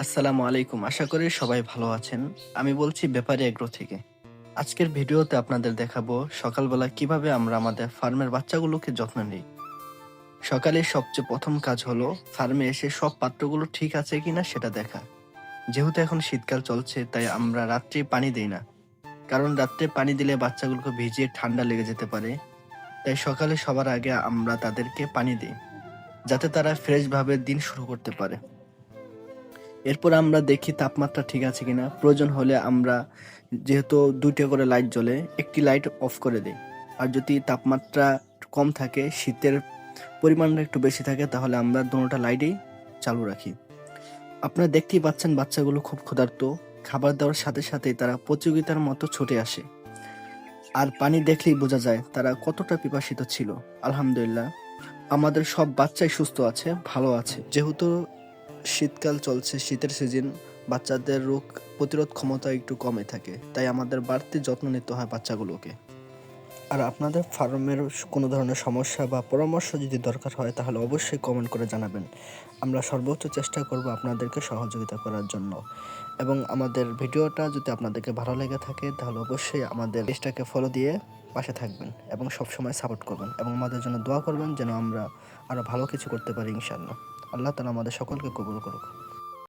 আসসালামু আলাইকুম। আশা করি সবাই ভালো আছেন। আমি বলছি ব্যাপারী এগ্রো থেকে। আজকের ভিডিওতে আপনাদের দেখাবো সকালবেলা কিভাবে আমরা আমাদের ফার্মের বাচ্চাগুলোকে যত্ন নেই। সকালে সবচেয়ে প্রথম কাজ হলো ফার্মে এসে সব পাত্রগুলো ঠিক আছে কিনা সেটা দেখা। যেহেতু এখন শীতকাল চলছে তাই আমরা রাত্রে পানি দেই না। কারণ রাত্রে পানি দিলে বাচ্চাগুলোকে ভিজিয়ে ঠান্ডা লেগে যেতে পারে। তাই সকালে সবার আগে আমরা তাদেরকে পানি দিই, যাতে তারা ফ্রেশভাবে দিন শুরু করতে পারে। এরপর আমরা দেখি তাপমাত্রা ঠিক আছে কিনা। প্রয়োজন হলে আমরা, যেহেতু ২টা করে লাইট জ্বলে, একটি লাইট অফ করে দেই। আর যদি তাপমাত্রা কম থাকে, শীতের পরিমাণটা একটু বেশি থাকে, তাহলে আমরা দোনোটা লাইটই চালু রাখি। আপনারা দেখতেই পাচ্ছেন বাচ্চাগুলো খুব ক্ষুধার্ত। খাবার দেওয়ার সাথে সাথেই তারা প্রতিযোগিতার মতো ছুটে আসে। আর পানি দেখলেই বোঝা যায় তারা কতটা পিপাসিত ছিল। আলহামদুলিল্লাহ, আমাদের সব বাচ্চাই সুস্থ আছে, ভালো আছে। যেহেতু শীতকাল চলছে, শীতের সিজন, বাচ্চাদের রোগ প্রতিরোধ ক্ষমতা একটু কমে থাকে, তাই আমাদের বাড়তি যত্ন নিতে হয় বাচ্চাগুলোকে। আর আপনাদের ফার্মের কোনো ধরনের সমস্যা বা পরামর্শ যদি দরকার হয় তাহলে অবশ্যই কমেন্ট করে জানাবেন। আমরা সর্বোচ্চ চেষ্টা করব আপনাদেরকে সহযোগিতা করার জন্য। এবং আমাদের ভিডিওটা যদি আপনাদেরকে ভালো লেগে থাকে তাহলে অবশ্যই আমাদের পেজটাকে ফলো দিয়ে পাশে থাকবেন এবং সবসময় সাপোর্ট করবেন এবং আমাদের জন্য দোয়া করবেন যেন আমরা আরও ভালো কিছু করতে পারি ইনশাআল্লাহ। আল্লাহ তাআলা আমাদের সকলকে কবুল করুক।